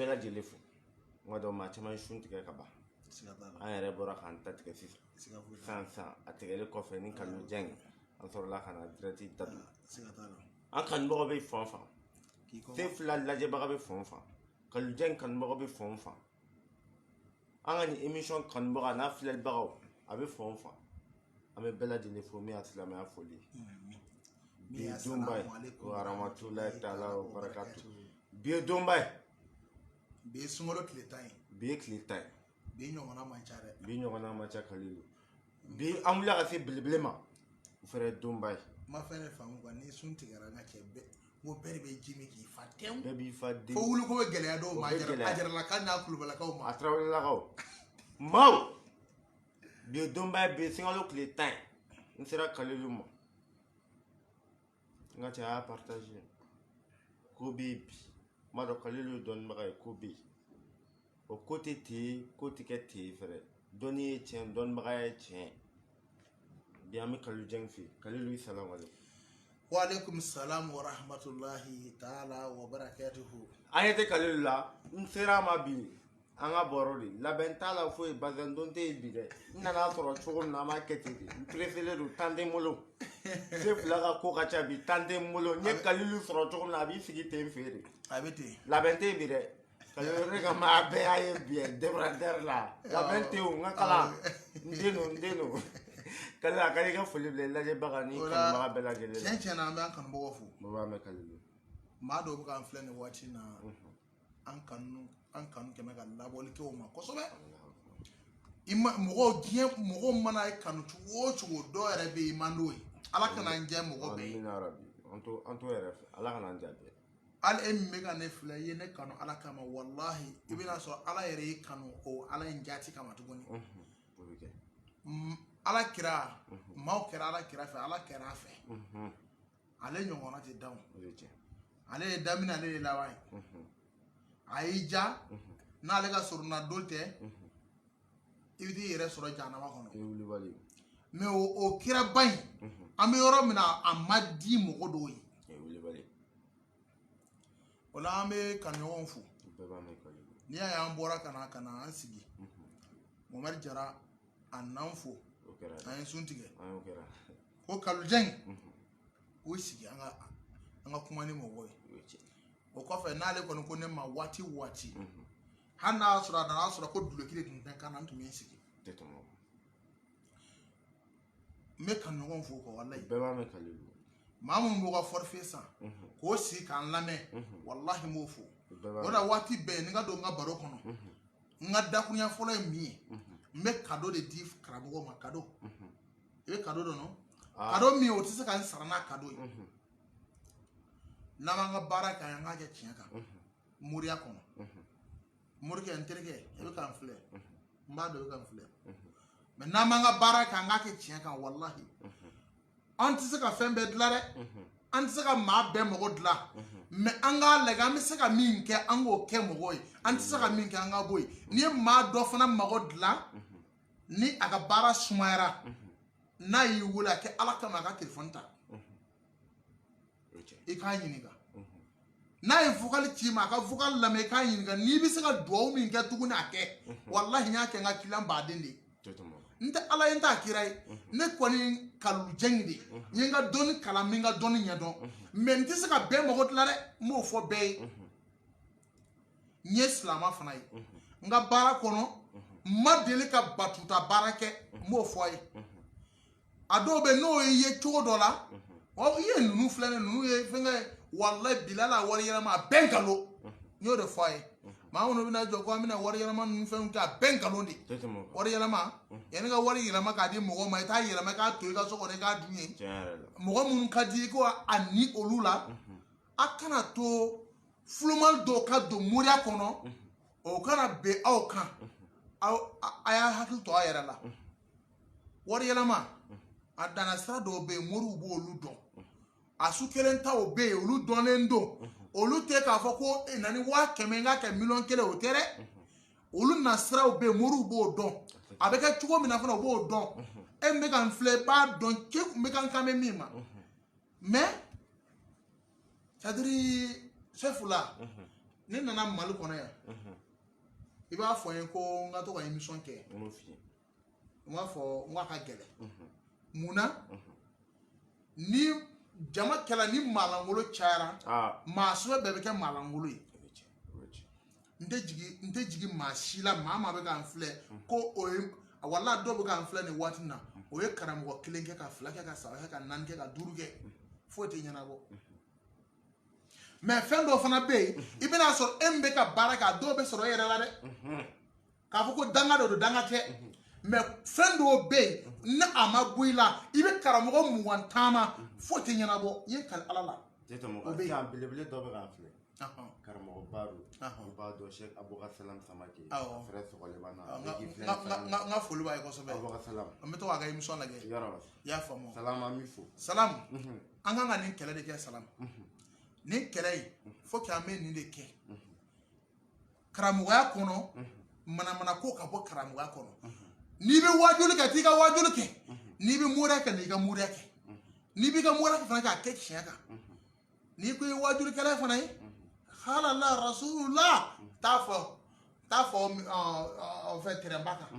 bɛɛ lajɛlen fo kuma dɔw maa caman sun tigɛ ka ban an yɛrɛ bɔra k'an ta tigɛ sisan a tigɛli kɔfɛ ni kanu jɛn an sɔrɔla ka na direct dadu an kanubagaw bɛ fan fan te fila lajɛbaga bɛ fan fan kanu jɛn kanubagaw bɛ fan fan an ka ni émission kanubaga n'a filɛlibagaw a bɛ fan fan an bɛ bɛɛ lajɛlen fo min y'a silamɛya foli bi donba ye wa rahmatulahi taala wa barakatu bi ye donba ye bi ye sunkalo tile 10 ye bi ye tile 10 ye bi ɲɔgɔnna man ca dɛ bi ɲɔgɔnna man ca Kalilu bi an wulila ka se belebele ma o fɛnɛ donba ye ma fɛn ne faamu quoi ni sun tigɛra n ka cɛ bɛɛ ko bɛɛ de bɛ ji min k'i fa tɛw bɛɛ b'i fa den fo wuli ko bɛ gɛlɛya dɔw ma a jaralakaw n'a kulubalakaw ma a tarawelelakaw maaw bi ye donba ye bi ye sunkalo tile 10 ye n sera Kalilu ma n ka cɛ a y'a partage ko bɛ yen bi n b'a dɔn Kalilu ye dɔnnibaga ye ko bɛ yen o ko tɛ ten ko tɛ kɛ ten fɛrɛ dɔnni ye tiɲɛ dɔnnibaga ye tiɲɛ bi an bɛ Kalilu jɛn fɛ yen Kalilu i salamu aleykum. wa aleykum salam wa rahmatulahi taala wa barakatuhu. an ye tɛ Kalilu la n sera a ma bi an ka bɔrɔ de labɛn t'a la foyi bazɛn don tɛ yen bi dɛ n nana sɔrɔ cogo min na an b'a kɛ ten de n perefele don tan tɛ n bolo se fila ka ko ka ca bi tan tɛ n bolo n ye Kalilu sɔrɔ cogo min na a b'i sigi ten fɛ de a bɛ ten labɛn tɛ yen bi dɛ Kalilu ne ka maa bɛɛ y'a ye bi débardeur la labɛn tɛ yen n ka kalan n den don Kalilu a ka di i ka foli bila lajɛbaga ni kanubaga bɛɛ lajɛlen la tiɲɛ na an bɛ an kanubagaw fo baba mɛn Kalilu maa dɔw bɛ k'an filɛ nin waati na an kanu kɛmɛ ka labɔli kɛ o ma kosɛbɛ mɔgɔw mana ye kanu cogo o cogo dɔw yɛrɛ bɛ yen i man d'o ye ala kana n jɛ mɔgɔ bɛɛ ye an to yɛrɛ fɛ ala kana n jaabi hali e min bɛ ka ne filɛ i ye ne kanu ala kama walahi i bɛna sɔrɔ ala yɛrɛ y'i kanu o ala in jaati kama tuguni ala kira maaw kɛra ala kira fɛ ala kɛra a fɛ ale ɲɔgɔnna tɛ danw ale ye daminɛ ale ye laban ye a y'i ja n'ale ka surunna don tɛ i bɛ t'i yɛrɛ sɔrɔ jahanama kɔnɔ mais o kiraba in an bɛ yɔrɔ min na a ma di mɔgɔ dɔw ye o la an bɛ kanuɲɔgɔnw fo n'i y'a ye an bɔra ka na an sigi Momɛdi Jara a nan fo an ye sun tigɛ ko Kalujɛn o sigi an ka kuma ni mɔgɔw ye o kɔfɛ n'ale kɔni ko ne ma waati o waati hali n'a sɔrɔ a nana sɔrɔ ko duloki de tun tɛ kan na n tun bɛ n sigi n bɛ kanuɲɔgɔnw fo kɔ walayi maa minnu b'u ka forfait san k'o sigi k'an lamɛn walahi n b'o fo o la waati bɛɛ ni ka don n ka baro kɔnɔ n ka dakurunya fɔlɔ ye min ye n bɛ cadeau de di karamɔgɔw ma cadeau i bɛ cadeau dɔn cadeau min o tɛ se ka n sara n'a cadeau ye n'an b'an ka baara kɛ an k'a kɛ tiɲɛ kan moriya kɔnɔ morikɛ n terikɛ i bɛ k'an filɛ n b'a dɔn i bɛ k'an filɛ mais n'an b'an ka baara kɛ an k'a kɛ tiɲɛ kan walahi an tɛ se ka fɛn bɛɛ dilan dɛ an tɛ se ka maa bɛɛ mago dilan mais an k'a lajɛ an bɛ se ka min kɛ an k'o kɛ mɔgɔw ye an tɛ se ka min kɛ an ka bɔ yen n'i ye maa dɔ fana mago dilan ni a ka baara sumayara n'a y'i wele a kɛ ala kama a ka telefɔni ta i k'a ɲininka n'a ye vocal ci ma a ka vocal lamɛn i k'a ɲininka n'i bɛ se ka duwawu min kɛ tuguni a kɛ walahi n y'a kɛ n ka client baden de ye n tɛ ala ye n t'a kira ye ne kɔni Kalujɛn de ye n ye n ka dɔnni kalan n bɛ n ka dɔnni ɲɛdɔn mais n tɛ se ka bɛɛ mago dilan dɛ n b'o fɔ bɛɛ ye n ye silamɛ fana ye n ka baara kɔnɔ n ma deli ka batuta baara kɛ n b'o fɔ a ye a dɔw bɛ n'o ye cogo dɔ la i ye ninnu filɛ nin ninnu ye fɛnkɛ walayi bilala wari yɛlɛma a bɛɛ nkalon n y'o de fɔ a ye maa minnu bɛna jɔ ko an bɛna wari yɛlɛma ninnu fɛnw kɛ a bɛɛ nkalon de wari yɛlɛma yanni ka wari yɛlɛma k'a di mɔgɔw ma i t'a yɛlɛma k'a to i ka so kɔnɔ i k'a dun ye mɔgɔ minnu ka di i ko a ni olu la a kana to fulumali dɔw ka don moriya kɔnɔ o kana bɛn aw kan a y'a hakili to a yɛrɛ la wari yɛlɛma a danna sira dɔw bɛ yen moriw b'olu dɔn a su kelen taw bɛ yen olu dɔnnen don olu tɛ k'a fɔ ko na ni 100 n k'a kɛ 1,000,000 o tɛ dɛ olu na siraw bɛ yen moriw b'o dɔn a bɛ kɛ cogo min na fana o b'o dɔn e min bɛ ka n filɛ i b'a dɔn k'e kun bɛ ka n kan bɛ min ma mais c'est à dire chef la ni nana Mali kɔnɔ yan I b'a fɔ ye ko n ka to ka émission kɛ n b'a fɔ n ka gɛlɛ munna ni jama kɛla ni maalangolo cayara maa sɛbɛ bɛɛ bɛ kɛ maalangolo ye n tɛ jigi maa si la maa maa bɛ k'an filɛ ko o ye wala dɔw bɛ k'an filɛ nin waati na o ye karamɔgɔ kelen kɛ ka fila kɛ ka saba kɛ ka naani kɛ ka duuru kɛ foyi tɛ ɲɛnabɔ mais fɛn dɔw fana bɛ yen I bɛna sɔrɔ e min bɛ ka baara kɛ a dɔw bɛ sɔrɔ e yɛrɛ la dɛ k'a fɔ ko danga dɔ don danga tɛ mais fɛn dɔw bɛ yen ni a ma bɔ I la I bɛ karamɔgɔ mugan taama foyi tɛ ɲɛnabɔ I ye kali Ala la o bɛ yen belebele dɔ bɛ k'an filɛ karamɔgɔ Baro u b'a dɔn Sheikh Abubakar Salam Samake frère sɔgɔlen b'a na n ka foli b'a ye kosɛbɛ Abubakar Salam an bɛ to k'a ka émission lajɛ i y'a faamu salam an b'i fo salam an kan ka nin kɛlɛ de kɛ salam nin kɛlɛ in faut que an bɛ nin de kɛ karamɔgɔya kɔnɔ manamana ko ka bɔ karamɔgɔya kɔnɔ n'i bɛ wajuli kɛ t'i ka wajuli kɛ n'i bɛ moriya kɛ n'i ka moriya kɛ n'i b'i ka moriya kɛ fana k'a kɛ tiɲɛ kan n'i ko i ye wajulikɛla fana ye halala rasulullah t'a fɔ fɛn tɛrɛnba kan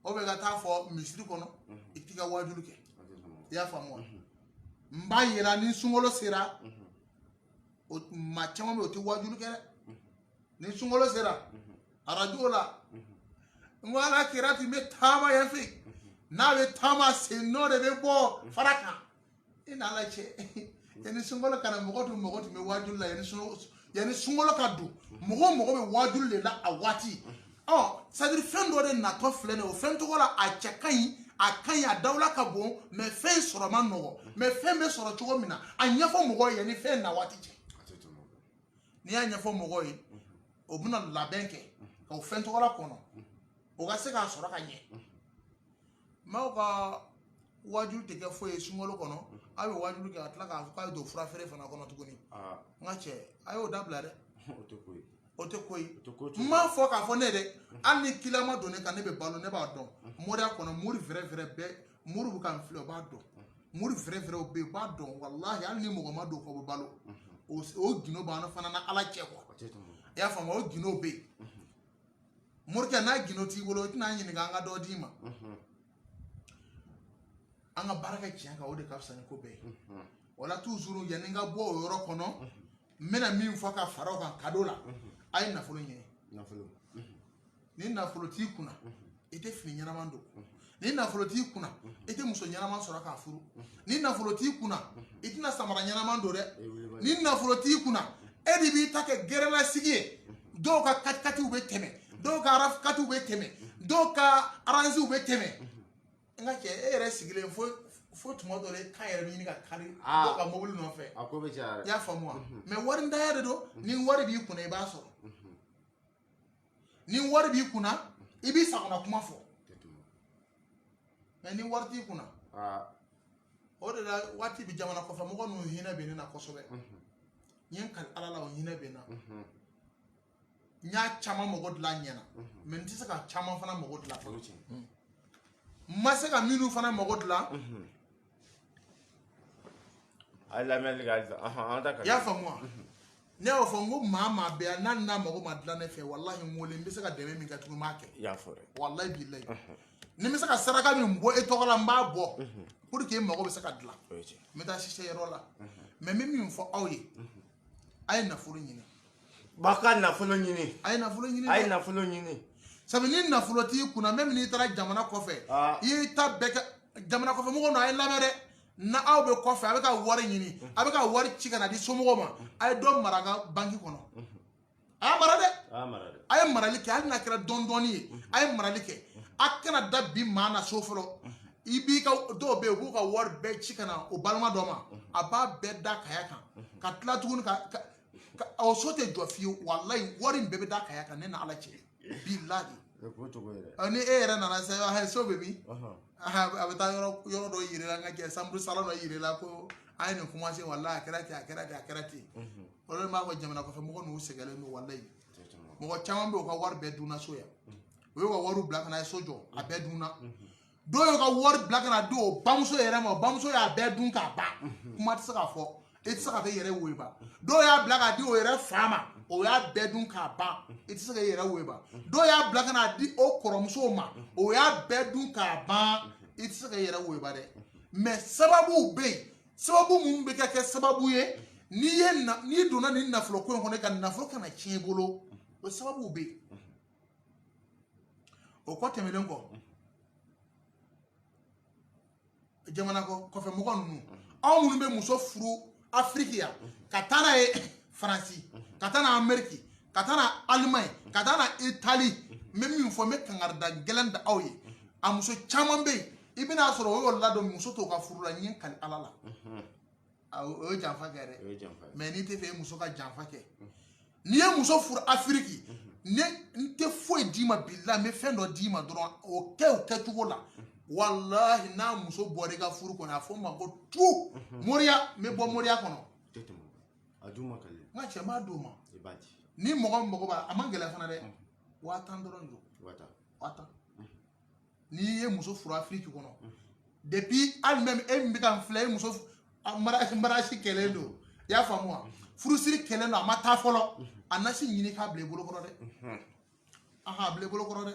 o bɛ ka taa fɔ misiri kɔnɔ I t'i ka wajuli kɛ I y'a faamu wa n b'a yira ni sunkalo sera maa caman bɛ yen o tɛ wajuli kɛ dɛ ni sunkalo sera arajo la n ko ala kira tun bɛ taama yan fɛ n'a bɛ taama sen nɔ de bɛ bɔ fara kan I n'ala cɛ yanni sunkalo kana mɔgɔ tun bɛ wajuli la yanni sunkalo ka don mɔgɔ bɛ wajuli de la a waati c'est à dire fɛn dɔ de natɔ filɛ nin ye o fɛn tɔgɔ la a cɛ ka ɲi a dawula ka bon mais fɛn sɔrɔ man nɔgɔ mais fɛn bɛ sɔrɔ cogo min na a ɲɛfɔ mɔgɔ ye yanni fɛn na waati cɛ n'i y'a ɲɛfɔ mɔgɔ ye o bɛna labɛn kɛ ka o fɛn tɔgɔ la kɔnɔ o ka se k'a sɔrɔ ka ɲɛ maaw ka wajuli tɛ kɛ foyi ye sunkalo kɔnɔ a bɛ wajuli kɛ a tila k'a fɔ k'a bɛ don fura feere fana kɔnɔ tuguni n ka cɛ a y'o dabila dɛ o tɛ ko ye n m'a fɔ k'a fɔ ne dɛ hali ni kiliyan ma don ne kan ne bɛ balo ne b'a dɔn moriya kɔnɔ mori vrai bɛɛ mori bɛ k'an filɛ o b'a dɔn mori vrai o bɛ yen o b'a dɔn walahi hali ni mɔgɔ ma don k'o bɛ balo o gindo b'an fana na ala cɛ quoi i y'a faamu o gindo bɛ yen morikɛ n'a gindo t'i bolo i tɛna ɲininka an ka dɔ d'i ma an ka baara kɛ tiɲɛ kan o de ka fisa ni ko bɛɛ ye o la toujours yanni n ka bɔ o yɔrɔ kɔnɔ n bɛna min fɔ ka fara o kan cadeau la a ye nafolo ɲini ni nafolo t'i kunna i tɛ fini ɲɛnaman don ni nafolo t'i kunna i tɛ muso ɲɛnaman sɔrɔ k'a furu ni nafolo t'i kunna i tɛna samara ɲɛnaman don dɛ ni nafolo t'i kunna e de b'i ta kɛ gɛrɛlasigi ye dɔw ka katikatiw bɛ tɛmɛ dɔw ka arafkatiw bɛ tɛmɛ dɔw ka aranziw bɛ tɛmɛ n ka cɛ e yɛrɛ sigilen fo tuma dɔ la i kan yɛrɛ bɛ ɲini ka kari dɔw ka mobili nɔfɛ i y'a faamu wa mais wari ntanya de don ni wari b'i kunna i b'a sɔrɔ ni wari b'i kunna i b'i sagona kuma fɔ mais ni wari t'i kunna o de la waati bɛ jamana kɔfɛ mɔgɔ ninnu hinɛ bɛ ne na kosɛbɛ n ye n kali ala la o hinɛ bɛ n na n y'a caman mɔgɔ dilan ɲɛna mais n tɛ se ka caman fana mɔgɔ dilan fɔlɔ n ma se ka minnu fana mɔgɔ dilan a lamɛnli ka i y'a faamu wa ne y'o fɔ n ko maa bɛ yan n'a mago ma dilan ne fɛ walahi n wele n bɛ se ka dɛmɛ min kɛ tuguni n b'a kɛ i y'a fɔ dɛ walahi bilahi ni n bɛ se ka saraka min bɔ e tɔgɔ la n b'a bɔ pour que e mago bɛ se ka dilan n bɛ taa sise yɔrɔ la mais n bɛ min fɔ aw ye a ye nafolo ɲini ba ka nafolo ɲini a ye nafolo ɲini a ye nafolo ɲini sabu ni nafolo t'i kunna même n'i taara jamana kɔfɛ i y'i ta bɛɛ kɛ jamana kɔfɛ mɔgɔw n'a ye lamɛn dɛ na aw bɛ kɔfɛ a bɛ ka wari ɲini a bɛ ka wari ci ka na di somɔgɔw ma a ye dɔ mara a ka banki kɔnɔ a y'a mara dɛ a ye marali kɛ hali n'a kɛra dɔɔni ye a ye marali kɛ a kana da bi maa na so fɔlɔ i b'i ka dɔw bɛ yen u b'u ka wari bɛɛ ci ka na o balima dɔ ma a b'a bɛɛ da kaya kan ka tila tuguni ka o so tɛ jɔ fiyewu walayi wari in bɛɛ bɛ da kaya kan ne na ala cɛ bilahi ni e yɛrɛ nana sisan so bɛ min a bɛ taa yɔrɔ dɔ yir'i la n ka jɛ sanburu salon dɔ yir'i la ko a ye nin commencé walayi a kɛra ten a kɛra ten a kɛra ten o de b'a fɔ jamana kɔfɛ mɔgɔ ninnu sɛgɛnnen don walayi mɔgɔ caman bɛ yen u ka wari bɛɛ dunna so yan u y'u ka wariw bila ka na ye so jɔ a bɛɛ dunna dɔw y'u ka wari bila ka na di o bamuso yɛrɛ ma o bamuso y'a bɛɛ dun k'a ban kuma tɛ se ka fɔ e tɛ se ka taa i yɛrɛ woyiba dɔw y'a bila ka di o yɛrɛ fa ma o y'a bɛɛ dun k'a ban i tɛ se ka i yɛrɛ weba dɔw y'a bila ka n'a di o kɔrɔmusow ma o y'a bɛɛ dun k'a ban i tɛ se ka i yɛrɛ weba dɛ mais sababuw bɛ yen sababu minnu bɛ kɛ sababu ye n'i donna nin nafolo ko in kɔnɔ ka nafolo kana tiɲɛ i bolo o sababuw bɛ yen o kɔ tɛmɛnen kɔ jamana kɔfɛ mɔgɔ ninnu anw minnu bɛ muso furu afiriki yan ka taa n'a ye faransi ka taa n'a ameriki ka taa n'a alimaɲi ka taa n'a itali n bɛ min fɔ n bɛ kangarida gɛlɛn da aw ye a muso caman bɛ yen i bɛna sɔrɔ o y'o ladon muso t'o ka furu la n ye kali ala la o ye janfa kɛ dɛ mais n'i tɛ fɛ i muso ka janfa kɛ n'i ye muso furu afiriki n tɛ foyi d'i ma bilahi n bɛ fɛn dɔ d'i ma dɔrɔn o kɛcogo la walahi n'a muso bɔra i ka furu kɔnɔ a fɔ n ma ko tu moriya n bɛ bɔ moriya kɔnɔ n ka cɛ m'a d'o ma ni mɔgɔ mago b'a a ma gɛlɛn fana dɛ 5000 dɔrɔn don 5000 n'i ye muso furu afiriki kɔnɔ depuis hali même e min bɛ ka n filɛ e muso marasi kɛlen don i y'a faamu wa furusiri kɛlen don a ma taa fɔlɔ a nasi ɲini k'a bila i bolo kɔrɔ dɛ a bila i bolo kɔrɔ dɛ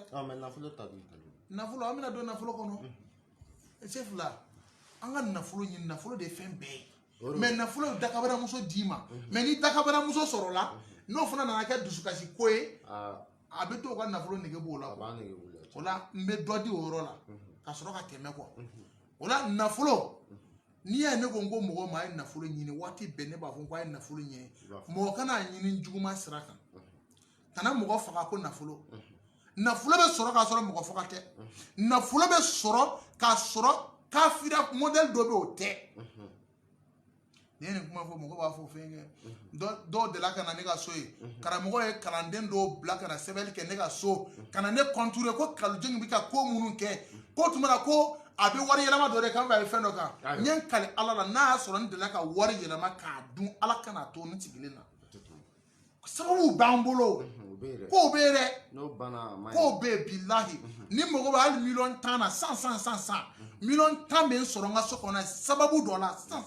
nafolo an bɛna don nafolo kɔnɔ se fila an ka nafolo ɲini nafolo de ye fɛn bɛɛ ye mais nafolo ye dakabaramuso d'i ma mais ni dakabaramuso sɔrɔla n'o fana nana kɛ dusukasi ko ye a bɛ to o ka nafolo nege b'o la o la n bɛ dɔ di o yɔrɔ la ka sɔrɔ ka tɛmɛ kɔ o la nafolo n'i y'a ye ne ko n ko mɔgɔ ma a ye nafolo ɲini waati bɛɛ ne b'a fɔ ko a ye nafolo ɲini mɔgɔ kana ɲini juguman sira kan kana mɔgɔ faga ko nafolo nafolo bɛ sɔrɔ k'a sɔrɔ mɔgɔ faga tɛ nafolo bɛ sɔrɔ k'a sɔrɔ kafira modèle dɔ bɛ o tɛ ne ye nin kuma fɔ mɔgɔ b'a fɔ fɛn kɛ dɔw delila ka na ne ka so ye karamɔgɔ ye kalanden dɔw bila ka na sɛbɛnni kɛ ne ka so ka na ne contourner ko kalujeng bɛ ka ko minnu kɛ ko tuma na ko a bɛ wari yɛlɛma dɔ de kan a bɛ fɛn dɔ kan n ye n kali ala la n'a y'a sɔrɔ n delila ka wari yɛlɛma k'a dun ala kana to ne sigilen na sababu b'an bolo k'o bɛ yen dɛ k'o bɛ yen bilahi ni mɔgɔ bɛ hali 1000000 na san 1000000 bɛ n sɔrɔ n ka so kɔnɔ sababu dɔ la san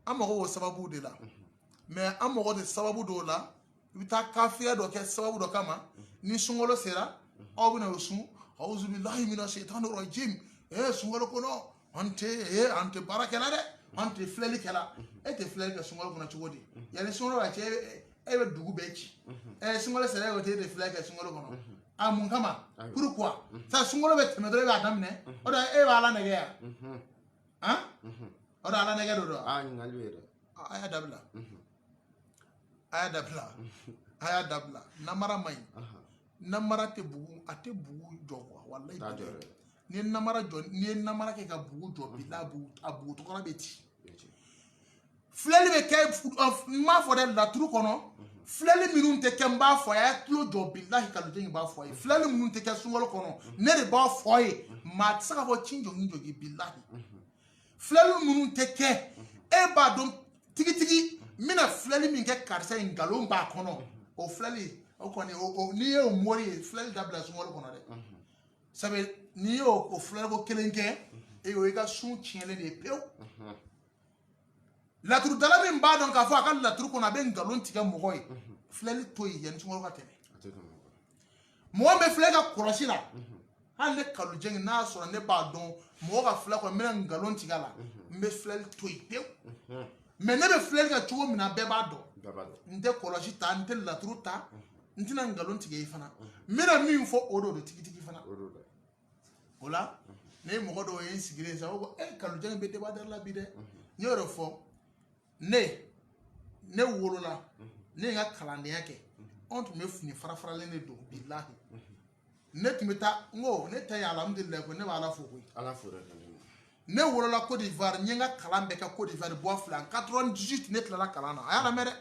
an mago b'o sababu de la mais an mago de sababu dɔw la i bɛ taa kafiya dɔ kɛ sababu dɔ kama ni sunkalo sera aw bɛna o sun awuzu bilahi mina shaitanir rajim sunkalo kɔnɔ an tɛ baara kɛla dɛ an tɛ filɛli kɛla e tɛ filɛli kɛ sunkalo kɔnɔ cogo di yanni sunkalo ka cɛ e bɛ dugu bɛɛ ci sunkalo sera e tɛ filɛli kɛ sunkalo kɔnɔ a mun kama pourquoi sa sunkalo bɛ tɛmɛ dɔrɔn e b'a daminɛ o de e b'a la nɛgɛ yan o de ala nɛgɛ do dɔ a y'a dabila a y'a dabila namara man ɲi namara tɛ bugu a tɛ bugu jɔ quoi walayi n'i ye namara kɛ ka bugu jɔ bi a bugu tɔgɔla bɛ ci filɛli bɛ kɛ n m'a fɔ dɛ laturu kɔnɔ filɛli minnu tɛ kɛ n b'a fɔ a y'a tulo jɔ bilahi kalujeng b'a fɔ a ye filɛli minnu tɛ kɛ sunkalo kɔnɔ ne de b'a fɔ a ye maa tɛ se ka fɔ cin jɔgi bilahi filɛli minnu tɛ kɛ e b'a dɔn tigitigi n bɛna filɛli min kɛ karisa ye nkalon b'a kɔnɔ o filɛli o kɔni n'i ye o mori ye filɛli dabila sunkalo kɔnɔ dɛ sabu n'i y'o filɛli ko kelen kɛ e y'o i ka sun tiɲɛlen de ye pewu laturudala min b'a dɔn k'a fɔ a ka laturu kɔnɔ a bɛ nkalon tigɛ mɔgɔ ye filɛli to yen yanni sunkalo ka tɛmɛ mɔgɔ bɛ filɛ ka kɔlɔsi la hali ne kalujeng n'a sɔrɔ ne b'a dɔn mɔgɔ ka filɛ kɔnɔ n bɛna nkalon tigɛ a la n bɛ filɛli to yen pewu mais ne bɛ filɛli kɛ cogo min na bɛɛ b'a dɔn n tɛ kɔlɔsi ta n tɛ laturu ta n tɛna nkalon tigɛ i fana n bɛna min fɔ o de don tigitigi fana o la ne ye mɔgɔ dɔw ye n sigilen sisan o ko kalujeng bɛ débat la bi dɛ n y'o de fɔ ne wolola ne ye n ka kalandenya kɛ anw tun bɛ fini fara-faralen de don bilahi ne tun bɛ taa n ko ne ta ye alhamdulilayi ko ne bɛ ala fo koyi ne wolola Côte d'Ivoire n ye n ka kalan bɛɛ kɛ Côte d'Ivoire bois filɛ en 98 ne tilala kalan na a y'a lamɛn dɛ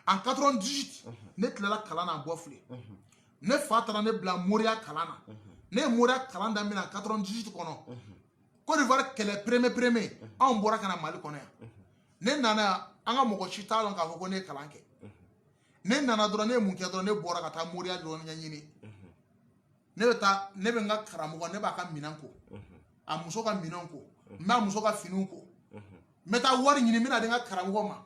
en 98 ne tilala kalan na bois filɛ ne fa taara ne bila moriya kalan na ne ye moriya kalan daminɛ en 98 kɔnɔ Côte d'Ivoire kɛlɛ premier anw bɔra ka na Mali kɔnɔ yan ne nana an ka mɔgɔ si t'a dɔn k'a fɔ ko ne ye kalan kɛ ne nana dɔrɔn ne ye mun kɛ dɔrɔn ne bɔra ka taa moriya dɔrɔn ɲɛɲini ne bɛ n ka karamɔgɔ ne b'a ka minɛn ko a muso ka minɛn ko n b'a muso ka finiw ko n bɛ taa wari ɲini n bɛna di n ka karamɔgɔ ma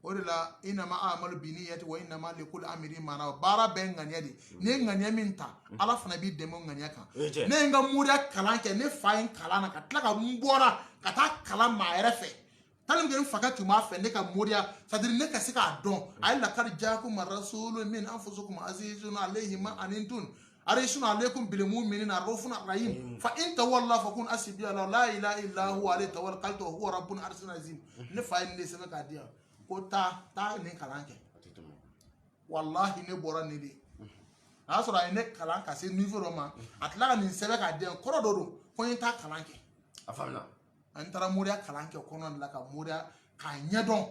orila inama amalu biniyati wa inama likul amiri mana bara ben ngania di ne ngania minta ala fana bi demo ngania kan ne nga muriya kalan ke ne fayin kalan ka tla ka mbora ka ta kalan ma refe talim gen fakati ma fe ne ka muriya sadiri ne ka sika don ay la kar jaakum rasulun min anfusukum azizun alayhi ma anintun arishun alaykum bil mu'minina raufun rahim fa in tawalla fakun asbi la ilaha illa huwa alayhi tawakkaltu huwa rabbun arshil azim ne fayin ne sebe ka dia ko ta ne kalan kɛ wallahi ne bɔra ne de a sɔrɔ a ye ne kalan ka se niveau dɔ ma a tila ka nin sɛbɛn k'a di yan kɔrɔ dɔ don ko n ye taa kalan kɛ a faamuna an taara moriya kalan kɛ kɔnɔ de la ka moriya k'a ɲɛdɔn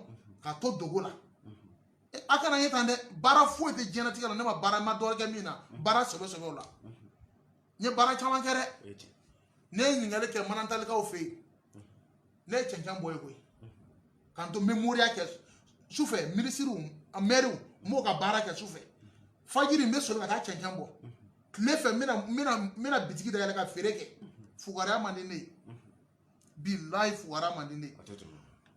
ka to dogo la a kana ye tan dɛ baara foyi tɛ diɲɛlatigɛ la ne ma baara ma dɔ kɛ min na baara sɛbɛ o la n ye baara caman kɛ dɛ ne ye ɲininkali kɛ manantalikaw fɛ yen ne ye cɛncɛn bɔ ye koyi k'an to n bɛ moriya kɛ sufɛ minisiriw mɛriw n b'o ka baara kɛ sufɛ fajiri n bɛ soli ka taa cɛncɛn bɔ tile fɛ n bɛna bitigi dayɛlɛ ka feere kɛ fugariya man di ne ye bilahi fugariya man di ne ye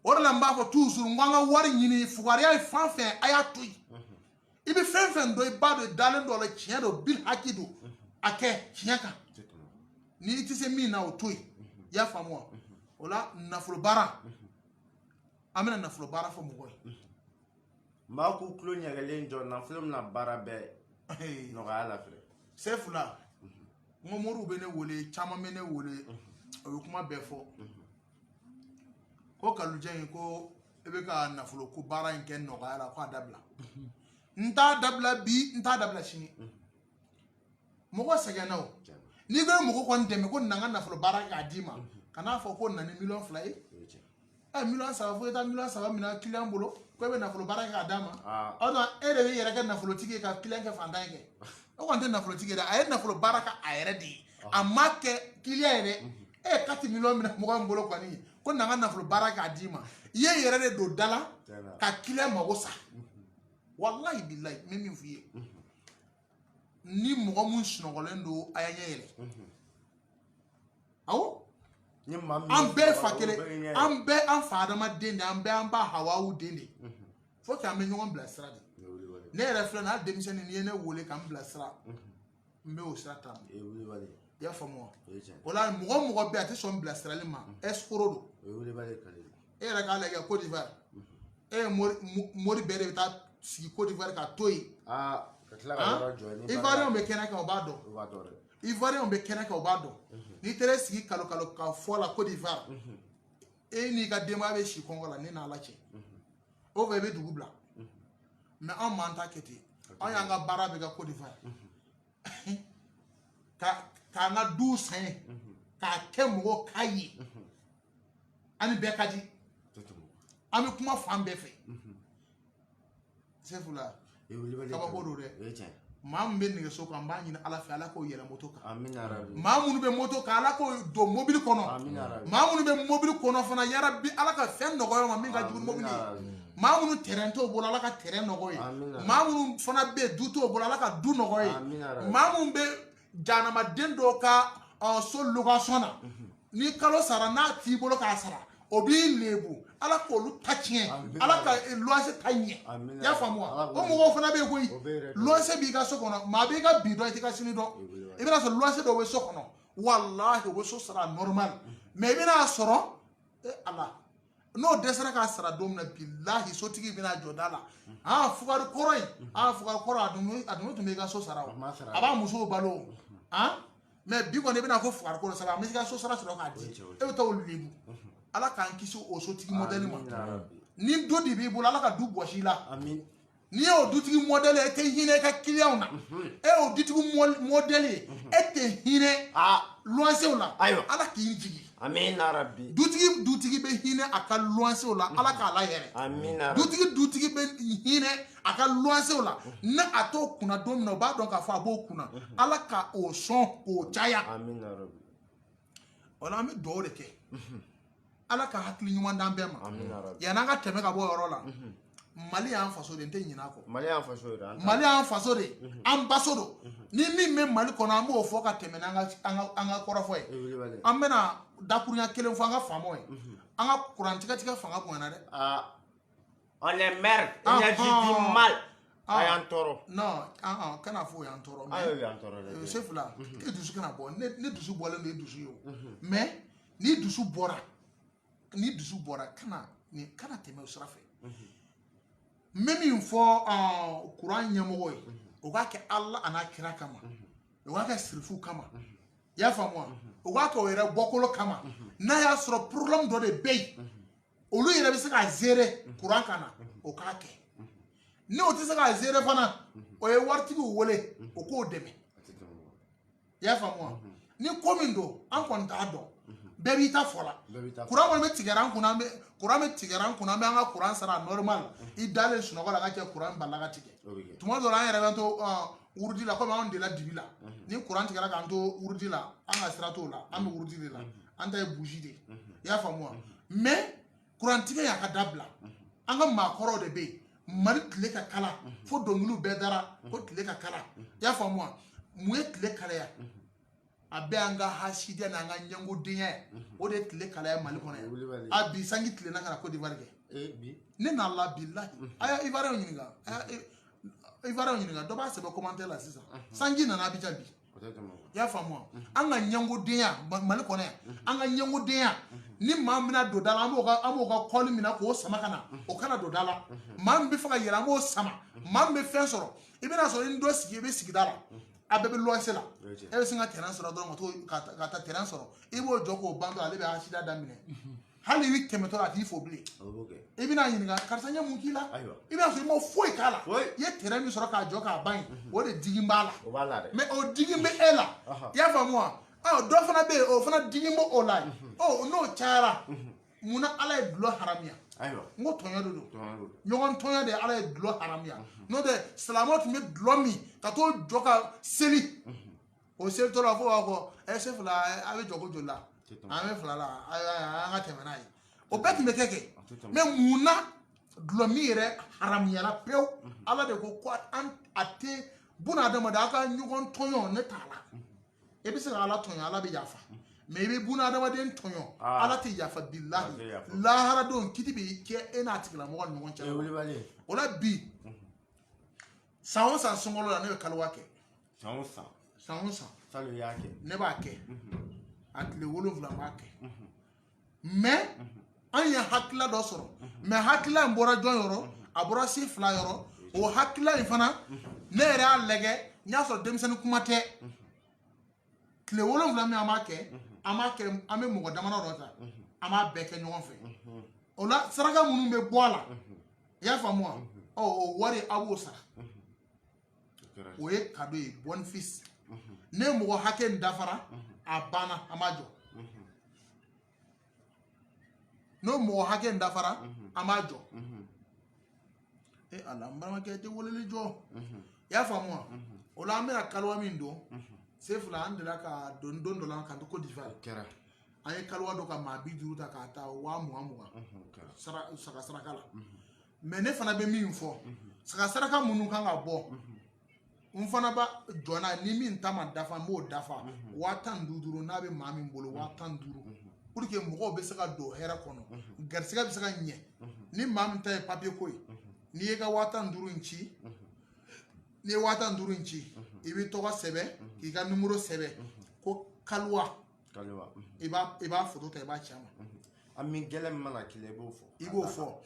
o de la n b'a fɔ toujours n ko an ka wari ɲini fugariya ye fan fɛn a y'a to yen i bɛ fɛn fɛn dɔn i b'a dɔn i dalen dɔ la tiɲɛ don bil haki don a kɛ tiɲɛ kan ni i tɛ se min na o to yen i y'a faamu wa o la nafolo baara an bɛna nafolo baara fɔ mɔgɔ ye maa k'u tulo ɲɛgɛlen jɔ nafolo bɛna baara bɛɛ nɔgɔya la fɛ se fila n ko moriw bɛ ne wele caman bɛ ne wele o bɛ kuma bɛɛ fɔ ko kalujɛ in ko e bɛ ka nafolo ko baara in kɛ nɔgɔya la ko a dabila n t'a dabila bi n t'a dabila sini mɔgɔ sɛgɛnna o n'i ko mɔgɔ kɔni dɛmɛ ko na n ka nafolo baara k'a d'i ma kan'a fɔ ko na ni $1,000,000 ye $1,300,000 fo i taa $300,000 minɛ client bolo ko e bɛ nafolo baara kɛ k'a d'a ma o tuma e de bɛ yɛrɛ kɛ nafolotigi ye ka client kɛ fantan ye kɛ o kɔni tɛ nafolotigi ye dɛ a ye nafolo baara kɛ a yɛrɛ de ye a ma kɛ client ye dɛ e ye 4 millions minɛ mɔgɔ min bolo kɔni ko na n ka nafolo baara k'a d'i ma i ye yɛrɛ de don da la ka client mago sa wallahi billahi n bɛ min f'i ye ni mɔgɔ mun sunɔgɔlen don a y'a ɲɛ yɛlɛ awɔ an bɛɛ fa kelen an bɛɛ an fa adamaden de an bɛɛ an ba hawawu den de fo k'an bɛ ɲɔgɔn bilasira de ne yɛrɛ filɛ n'a denmisɛnnin n'i ye ne wele k'an bilasira n bɛ o sira ta i y'a faamu wa o la mɔgɔ o mɔgɔ bɛ yen a tɛ sɔn bilasirali ma escroc don e yɛrɛ k'a lajɛ Côte d'Ivoire e ye mori bɛɛ de bɛ taa sigi Côte d'Ivoire ka to yen Ivoirien bɛ kɛnɛ kan o b'a dɔn Ivoirien bɛ kɛnɛ kan o b'a dɔn n'i taara sigi kalo ka fɔ la Côte d'Ivoire e n'i ka denbaya bɛ si kɔngɔ la ne n'ala cɛ o fɛ i bɛ dugu bila mais anw m'an ta kɛ ten anw y'an ka baara bɛ kɛ Côte d'Ivoire k'an ka du san k'a kɛ mɔgɔw k'a ye ani bɛɛ ka di an bɛ kuma fan bɛɛ fɛ sefu la kabako don dɛ maa min bɛ nɛgɛso kan n b'a ɲini ala fɛ ala k'o yɛlɛ moto kan maa minnu bɛ moto kan ala k'o don mobili kɔnɔ maa minnu bɛ mobili kɔnɔ fana yarabi ala ka fɛn nɔgɔya ma min ka jugu mobili ye maa minnu terrain t'o bolo ala ka terrain nɔgɔya ye maa minnu fana bɛ yen du t'o bolo ala ka du nɔgɔya ye maa minnu bɛ jahanamaden dɔw ka so location na ni kalo sara n'a t'i bolo k'a sara o b'i lebu ala k'olu ta tiɲɛ ala ka luwanse ta ɲɛ i y'a faamu wa o mɔgɔw fana bɛ yen koyi luwanse b'i ka so kɔnɔ maa b'i ka bi dɔn i t'i ka sini dɔn i bɛna sɔrɔ luwanse dɔw bɛ so kɔnɔ walahi o bɛ so sara normal mais i bɛna sɔrɔ ala n'o dɛsɛra k'a sara don min na bilahi sotigi bɛna jɔ da la fugari kɔrɔ in fugari kɔrɔ a dun tun b'i ka so sara o a b'a musow balo mais bi kɔni i bɛna ko fugari kɔrɔ sara a bɛ i ka so sara sɔrɔ k'a di e bɛ taa o lebu ala k'an kisi o sotigi modèle ma ni do de b'i bolo ala ka du bɔsi la n'i y'o dutigi modèle ye e tɛ hinɛ i ka client na e y'o dutigi modèle ye e tɛ hinɛ luwansew la ala k'i jigi dutigi bɛ hinɛ a ka luwansew la ala k'a la yɛrɛ dutigi bɛ hinɛ a ka luwansew la ni a t'o kunna don min na o b'a dɔn k'a fɔ a b'o kunna ala ka o sɔn k'o caya o la an bɛ dugawu de kɛ ala ka hakili ɲuman d'an bɛɛ ma yan'an ka tɛmɛ ka bɔ yɔrɔ la mali y'an faso de n tɛ ɲinɛ a kɔ mali y'an faso de an baso don ni min bɛ mali kɔnɔ an b'o fɔ ka tɛmɛ n'an ka kɔrɔfɔ ye an bɛna dakurunya kelen fɔ an ka faamaw ye an ka kurantigɛtigɛ fanga bonyana dɛ On est merde. On a dit mal. Ayan toro. Non, kana fo yan toro. C'est fula. E dusu kana bo. Ne dusu bo le dusu yo. Mais ni dusu bora. Kana teme sira fɛ. Même une fois courant ɲɛmɔgɔ ye. O ka kɛ Allah ana kira kama. O ka kɛ sirifu kama. Y'a faamu. O ka kɛ o yɛrɛ bɔkolo kama. N'a y'a sɔrɔ problème dɔ de bɛ yen. Olu yɛrɛ bɛ se ka gérer courant kana. O k'a kɛ. Ni o tɛ se ka gérer fana, o ye waritigiw wele, o k'o dɛmɛ. Y'a faamu. Ni ko min don, an kɔni t'a dɔn. Bɛɛ b'i ta fɔ la. Courant kɔni bɛ tigɛra an kunna, courant bɛ tigɛra an kunna, an bɛ an ka courant sara normal. I dalen sunɔgɔ la ka kɛ courant bala ka tigɛ. Tuma dɔ la an yɛrɛ bɛ to wurudi la, komi anw de la dibi la. Ni courant tigɛra k'an to wurudi la, an ka sira t'o la, an bɛ wurudi de la. An ta ye bougie de. Y'a faamu. Mais courant tigɛ y'a ka dabila. An ka maakɔrɔw de bɛ yen. Mali tile ka kala fo dɔnkiliw bɛɛ dara ko tile ka kala. Y'a faamu. Mun ye tile kalaya? A bɛ an ka hasidiya n'an ka ɲɛngodenya ye. O de ye tile kalaya Mali kɔnɔ yan. A bi sanji tilenna ka na Côte d'Ivoire kɛ. Ne n'Ala bilahi. A y'a Ivoirien ɲininka. Ivoirien ɲininka. Dɔ b'a sɛbɛn commentaire la sisan. Sanji nana Abidjan bi. Y'a faamu. An ka ɲɛngodenya Mali kɔnɔ yan. An ka ɲɛngodenya. Ni maa min bɛna don da la, an b'o ka kɔli minɛ k'o sama ka na. O kana don da la. Maa min bɛ fɛ ka yɛlɛ, an b'o sama. Maa min bɛ fɛn sɔrɔ. I bɛna sɔrɔ ni dɔ sigi, i bɛ sigida la. A bɛɛ bɛ loyer la. E bɛ sin ka terrain sɔrɔ dɔrɔn ka taa terrain sɔrɔ. I b'o jɔ k'o ban dɔrɔn ale bɛ hasidiya daminɛ. Hali i bɛ tɛmɛtɔ la a t'i fo bilen. I bɛna ɲininka karisa n ye mun k'i la? I bɛna sɔrɔ i ma foyi k'a la. I ye terrain min sɔrɔ k'a jɔ k'a ban yen, o de digi b'a la. Mais o digi bɛ e la. I y'a faamu wa? Dɔ fana bɛ yen, o fana digi bɛ o la. N'o cayara, munna Ala ye dulɔ haramiya? N ko tɔɲɔ de don. Ɲɔgɔn tɔɲɔ de Ala ye dulɔ haramiya. N'o tɛ silamɛw tun bɛ dulɔ min ka t'o jɔ ka seli. O selitɔ la fo b'a fɔ se fila a bɛ jɔ ko joli la? An bɛ fila la, an ka tɛmɛ n'a ye. O bɛɛ tun bɛ kɛ. Mais munna dulɔ min yɛrɛ haramuyala pewu? Ala de ko a tɛ buna adamaden a ka ɲɔgɔn tɔɲɔ ne t'a la. E bɛ se ka Ala tɔɲɔ, Ala bɛ yafa. Mais i bɛ buna adamaden tɔɲɔ, Ala tɛ yafa bilahi. Lahara don kiti bɛ kɛ e n'a tigilamɔgɔ ni ɲɔgɔn cɛ. O la bi san o san sunkalo la ne bɛ kaliwa kɛ. San o san. Salo y'a kɛ. Ne b'a kɛ. A tile 7 b'a kɛ. Mais an ye hakilila dɔ sɔrɔ. Mais hakilila in bɔra jɔn yɔrɔ? A bɔra si fila yɔrɔ. O hakilila in fana ne yɛrɛ y'a lajɛ, n y'a sɔrɔ denmisɛnnin kuma tɛ. Tile 7 min an b'a kɛ, an bɛ mɔgɔ damadɔ dɔ ta. An b'a bɛɛ kɛ ɲɔgɔn fɛ. O la saraka minnu bɛ bɔ a la, i y'a faamu wa? O wari a b'o sara. O ye cadeau ye, bénéfice. Ne mɔgɔ hakɛ in dafara, a banna, an b'a jɔ. N'o mɔgɔ hakɛ in dafara, an b'a jɔ. Ala n balimakɛ i tɛ weleli jɔ. I y'a faamu wa? O la an bɛna kaliwa min don, se fila an delila ka don dɔ la k'an to Côte d'Ivoire. An ye kaliwa dɔ ka maa 50 ta k'a ta 20,000 saga saraka la. Mais ne fana bɛ min fɔ, saga saraka minnu kan ka bɔ, n fana b'a jɔ n'a ye ni min ta ma dafa n b'o dafa 15,000 n'a bɛ maa min bolo 15,000 pour que mɔgɔw bɛ se ka don hɛrɛ kɔnɔ, garisɛgɛ bɛ se ka ɲɛ. Ni maa min ta ye papier ko ye, n'i ye ka 15,000 in ci, n'i ye 15,000 in ci, i bɛ tɔgɔ sɛbɛn k'i ka numéro sɛbɛn ko kaliwa. I b'a photo ta i b'a ci a ma. A min gɛlɛn mana k'i la i b'o fɔ. I b'o fɔ.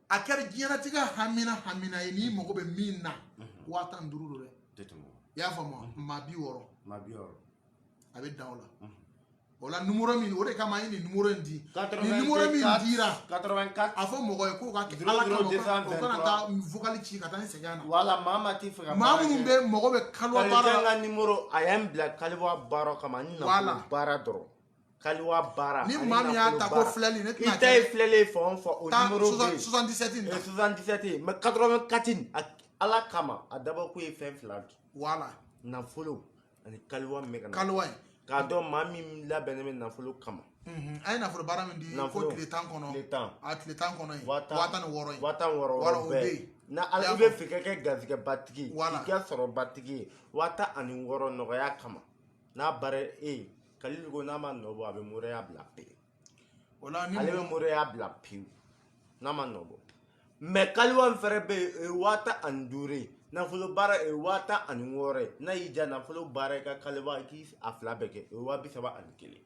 A kɛra diɲɛlatigɛ hamina ye n'i mago bɛ min na 15,000 don dɛ. I y'a faamu? maa 60. A bɛ dan o la. O la numéro min, o de kama an ye nin numéro in di. Ni numéro min dira, 84. a fɔ mɔgɔ ye k'o ka kɛ Ala kama o kana taa vocal ci ka taa ni segin a na. Wala maa ma t'i fɛ ka maa minnu bɛ mɔgɔ bɛ kaliwa baara la. Ka numéro a y'an bila kaliwa baara kama ni nafolo baara dɔrɔn. Kaliwa baara. Ni maa min y'a ta ko filɛli ne tɛna kɛ. I ta ye filɛli fɛn o fɛn o numéro bɛ yen. 77 in ta. 77 mais 84 Ala kama a dabɔ kun ye fɛn fila de. Wala. Nafolo ani kaliwa min bɛ ka na. Kaliwa in. K'a dɔn maa min labɛnnen bɛ nafolo kama. A ye nafolo baara min di ko tile 10 kɔnɔ. A tile 10 kɔnɔ ye. 16,000 ye. 16,000 wala o bɛ yen. Na ala i bɛ fɛ ka kɛ garizigɛbatigi ye. I ka sɔrɔ batigi ye. 16,000 nɔgɔya kama. N'a baara Kalilu ko n'a ma nɔ bɔ a bɛ moriya bila pewu. Ale bɛ moriya bila pewu. N'a ma nɔ bɔ. mais kaliwa fɛrɛ bɛ wata ani duuru nafolo baara wata ani wɔɔrɔ n'a y'i ja nafolo baara ka kaliwa k'i a fila bɛɛ kɛ waa 31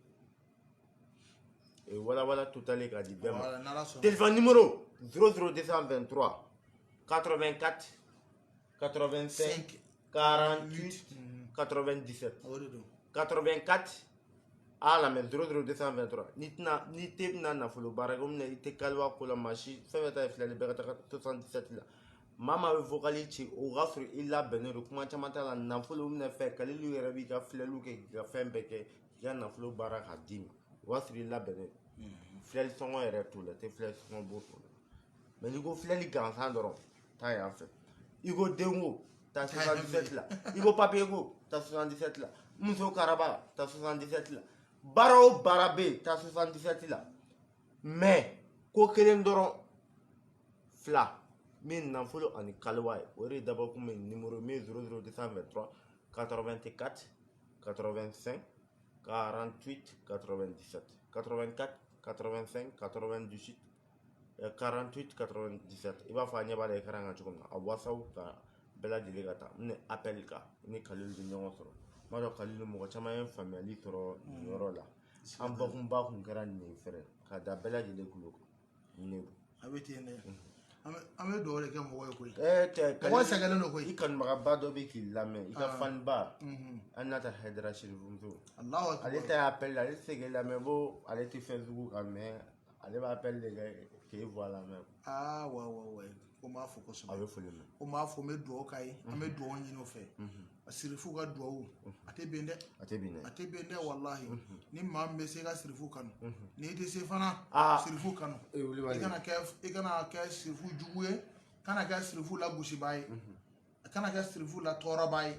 wala totale ka di bɛɛ ma téléphone numéro 00223 84 85 48 97 84 ala mais 00223 ni te na nafolo baara ko ne te kaliwa ko la machi fɛn ta filɛ bɛɛ ka 77 la mama bɛ vocali ci o ka sɔrɔ i labɛnnen don kuma caman t'a la nafolo minɛ fɛ kalilu yɛrɛ b'i ka filɛliw kɛ k'i ka fɛn bɛɛ kɛ k'i ka nafolo baara k'a d'i ma o ka sɔrɔ i labɛnnen filɛli sɔngɔ yɛrɛ t'o la tɛ filɛli sɔngɔ b'o la mais n'i ko filɛli gansan dɔrɔn taa yan fɛ i ko denko taa 77 la i ko papier ko taa 77 la muso karaba taa 77 la baara o baara bɛ yen taa 77 la mais ko kelen dɔrɔn fila min nafolo ani kaliwa ye o de dabɔ kun bɛ numéro min 00223 84 85 48 97 84 85 98 48 97 i b'a fɔ a ɲɛ b'a la écran kan cogo min na a wasaw ka bɛɛ lajɛlen ka taa ne appel kan ni Kalilu bɛ ɲɔgɔn sɔrɔ n b'a dɔn Kalilu mɔgɔ caman ye faamuyali sɔrɔ nin yɔrɔ la an bakunba kun kɛra nin ye fɛrɛ ka da bɛɛ lajɛlen kulo kan ne a bɛ ten dɛ an bɛ dugawu de kɛ mɔgɔ ye koyi tɛ mɔgɔ sɛgɛnnen don koyi i kanubagaba dɔ bɛ k'i lamɛn i ka faniba an n'a ta Haidara Sherifumuso ale ta ye appel ale tɛ se k'e lamɛn bo ale tɛ fɛn sugu kan mais ale b'a appel de kɛ k'e bɔ a la mɛ wa ko m'a fɔ kosɛbɛ a bɛ foli mɛn ko m'a fɔ n bɛ dugawu k'a ye an bɛ dugawu ɲini o fɛ a sirifu ka dugawu a tɛ bɛn dɛ a tɛ bɛn dɛ a tɛ bɛn dɛ walahi ni maa min bɛ se ka sirifu kanu ni i tɛ se fana sirifu kanu i kana kɛ sirifu jugu ye kana kɛ sirifu la gosibaa ye kana kɛ sirifu la tɔɔrɔbaa ye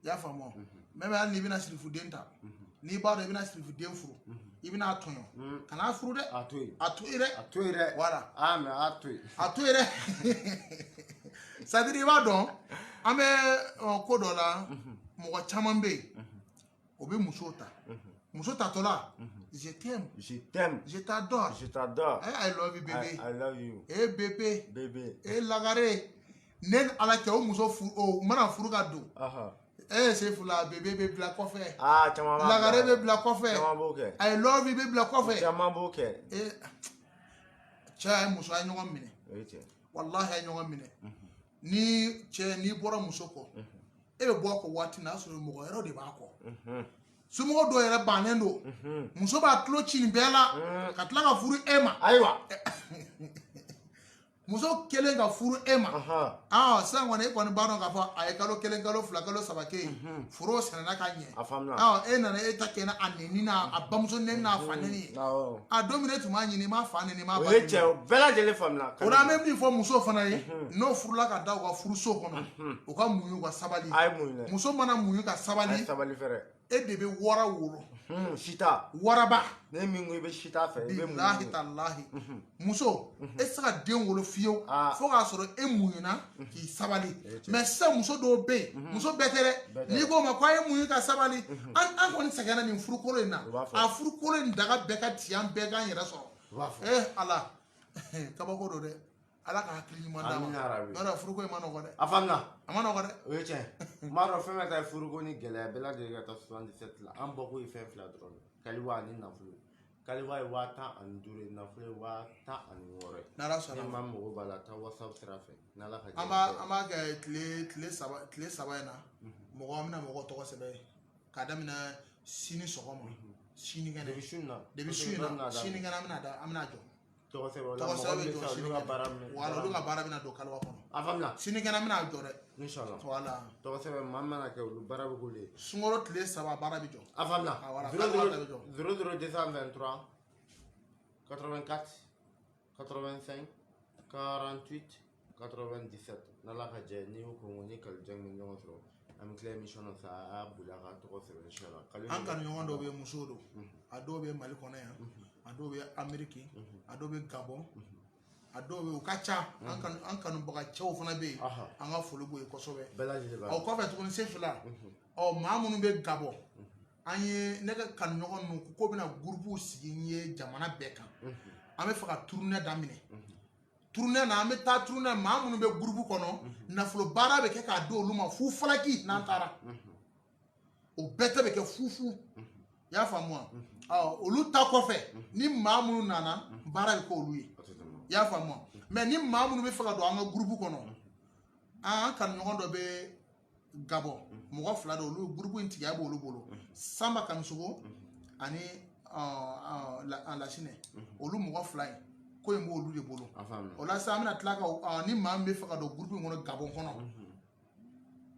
i y'a faamu mɛ hali n'i bɛna sirifu den ta n'i b'a dɔn i bɛna sirifu den furu i bɛna tɔɲɔ kana furu dɛ a to yen dɛ wala mais a to yen dɛ c'est à dire i b'a dɔn an bɛ ko dɔ la mɔgɔ caman bɛ yen o bɛ muso ta muso tatɔla je t'aime je t'adore I love you bébé I love you bébé lagare ne ni ala cɛ o muso furu o mana furu ka don se fula bébé bɛ bila kɔfɛ lagare bɛ bila kɔfɛ I love you bɛ bila kɔfɛ caman b'o kɛ cɛ a ye muso a ye ɲɔgɔn minɛ wallahi a ye ɲɔgɔn minɛ ni cɛ n'i bɔra muso kɔ e bɛ bɔ a kɔ waati n'a sɔrɔ mɔgɔ wɛrɛw de b'a kɔ somɔgɔ dɔw yɛrɛ bannen don muso b'a tulo ci nin bɛɛ la ka tila ka furu e ma ayiwa muso kelen ka furu e ma sisan kɔni e kɔni b'a dɔn k'a fɔ a ye kalo kelen kalo fila kalo saba kɛ yen furu sɛnɛna ka ɲɛ e nana e ta kɛ a nɛni na a bamuso nɛni n'a fa nɛni ye a don min e tun b'a ɲini i m'a fa nɛni i m'a ba nɛni o ye cɛ bɛɛ lajɛlen faamuna o la an bɛ min fɔ muso fana ye n'o furula ka da u ka furuso kɔnɔ u ka muɲu ka sabali muso mana muɲu ka sabali fɛrɛ e de bɛ wara wolo sita waraba ne min ko i bɛ sita fɛ i bɛ bilahi talahi muso e tɛ se ka den wolo fiyewu fo k'a sɔrɔ e muɲuna k'i sabali mais sisan muso dɔw bɛ yen muso bɛɛ tɛ dɛ n'i ko ma ko a ye muɲu ka sabali an kɔni sɛgɛnna nin furukolo in na a furukolo in daga bɛɛ ka ci an bɛɛ k'an yɛrɛ sɔrɔ ala kabako don dɛ ala ka hakili ɲuman d'a ma n'o tɛ furuko in ma nɔgɔ dɛ a faamuna a ma nɔgɔ dɛ o ye tiɲɛ n b'a dɔn fɛn bɛɛ ta ye furuko ni gɛlɛya bɛɛ lajɛlen ka taa 77 la an bɔkɔ ye fɛn fila dɔrɔn kaliwa ani nafolo kaliwa ye 15,000 ye nafolo ye 16,000 ye n'ala sɔnna ni maa min mago b'a la taa whatsapp sira fɛ n'ala ka an b'a kɛ tile saba in na mɔgɔ an bɛna mɔgɔ tɔgɔ sɛbɛn k'a daminɛ sini sɔgɔma sinikɛnɛ debi su in na sinikɛnɛ an bɛna jɔ tɔgɔ sɛbɛn bɛ jɔ olu ka baara bɛna don kaliwa kɔnɔ a faamuna sinikɛnɛ an bɛna jɔ dɛ inshallah voilà tɔgɔ sɛbɛn maa mana kɛ olu baara bɛ k'olu ye sunkalo tile saba baara bɛ jɔ a faamuna 00223 84 85 48 97 n'ala ka jɛ n'i y'o ko ni Kalijang bɛ ɲɔgɔn sɔrɔ an bɛ tila émission na sa a y'a boli a ka tɔgɔ sɛbɛn inshallah an kanuɲɔgɔn dɔw bɛ muso don a dɔw bɛ Mali kɔnɔ yan a dɔw bɛ Amérique a dɔw bɛ Gabon a dɔw bɛ u ka ca an kanubaga cɛw fana bɛ yen an ka foli b'o ye kosɛbɛ o kɔfɛ tuguni se fila maa minnu bɛ Gabon an ye ne ka kanuɲɔgɔn ninnu ko bɛna gurupuw sigi n ye jamana bɛɛ kan an bɛ fɛ ka tournée daminɛ tourner na an bɛ taa tourner maa minnu bɛ groupe kɔnɔ nafolo baara bɛ kɛ k'a di olu ma fu falaki n'an taara o bɛɛ tɛ bɛ kɛ fufu i y'a faamu wa olu ta kɔfɛ ni maa minnu nana baara bɛ kɛ olu ye i y'a faamu wa mais ni maa minnu bɛ fɛ ka don an ka groupe kɔnɔ an kanuɲɔgɔn dɔ bɛ Gabon mɔgɔ fila de olu groupe in tigiya b'olu bolo Samba Kamisogo ani Lasine olu mɔgɔ fila in ko in b'olu de bolo o la sisan an bɛna tila ka ni maa min bɛ fɛ ka don groupe in kɔnɔ Gabon kɔnɔ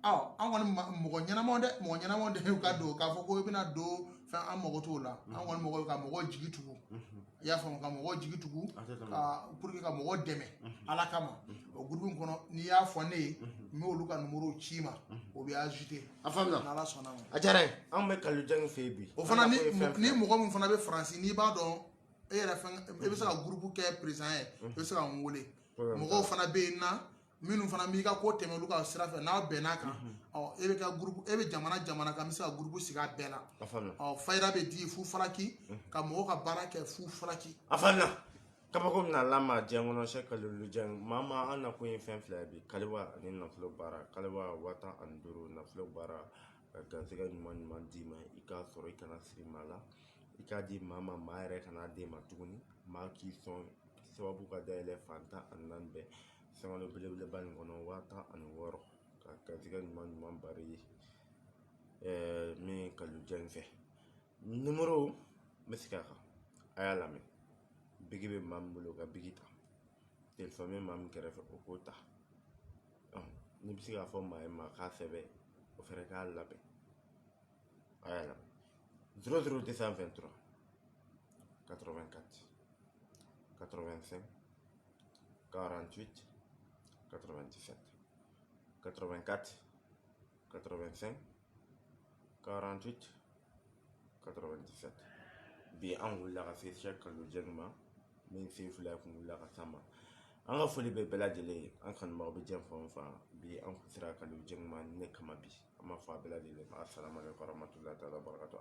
an kɔni mɔgɔ ɲɛnamaw de ka don k'a fɔ ko i bɛna don fɛn an mago t'o la an kɔni mɔgɔ ka mɔgɔ jigi tugu i y'a faamu ka mɔgɔ jigi tugu pour que ka mɔgɔ dɛmɛ ala kama o groupe in kɔnɔ n'i y'a fɔ ne ye n b'olu ka numéro ci ma o bɛ ajouter a faamuna n'ala sɔnna ma a diyara n ye an bɛ Kalilu fɛ yen bi o fana ni mɔgɔ min fana bɛ Faransi n'i b'a dɔn e yɛrɛ fɛn e bɛ se ka groupe kɛ président ye i bɛ se ka n wele mɔgɔw fana bɛ yen na minnu fana b'i ka ko tɛmɛ olu ka sira fɛ n'aw bɛnn'a kan e bɛ kɛ groupe e bɛ jamana kan n bɛ se ka groupe sigi a bɛɛ la fayida bɛ di fu falaki ka mɔgɔw ka baara kɛ fu falaki a faamuna kabako bɛna lama diɲɛ kɔnɔ Sɛki Kalilu Jɛng maa an nakun ye fɛn fila ye bi kaliwa ani nafolo baara kaliwa 15,000 nafolo baara ka garisɛgɛ ɲuman d'i ma i k'a sɔrɔ i kana siri maa la i k'a di maa ma maa yɛrɛ kana d'e ma tuguni maa k'i sɔn sababu ka dayɛlɛ fan 14 bɛɛ sɛŋɛlo belebeleba nin kɔnɔ 16,000 ka garisɛgɛ ɲuman bari min Kalilu Jɛng fɛ numéro n bɛ segin a kan a y'a lamɛn bigi bɛ maa min bolo ka bigi ta téléphone bɛ maa min kɛrɛfɛ o k'o ta n'i bɛ se k'a fɔ maa ye maa k'a sɛbɛn o fɛnɛ k'a labɛn a y'a lamɛn 00223 84 85 48 97 84 85 48 97 bi an wulila ka se Sɛki Kalilu Jɛng ma min se fila kun wulila ka sama an ka foli bɛ bɛɛ lajɛlen ye an kanubagaw bɛ diɲɛ fan o fan bi an kun sera Kalilu Jɛng ma ne kama bi an b'a fɔ a bɛɛ lajɛlen ma assalamu alaikum warahmatullahi taala wabarakatuh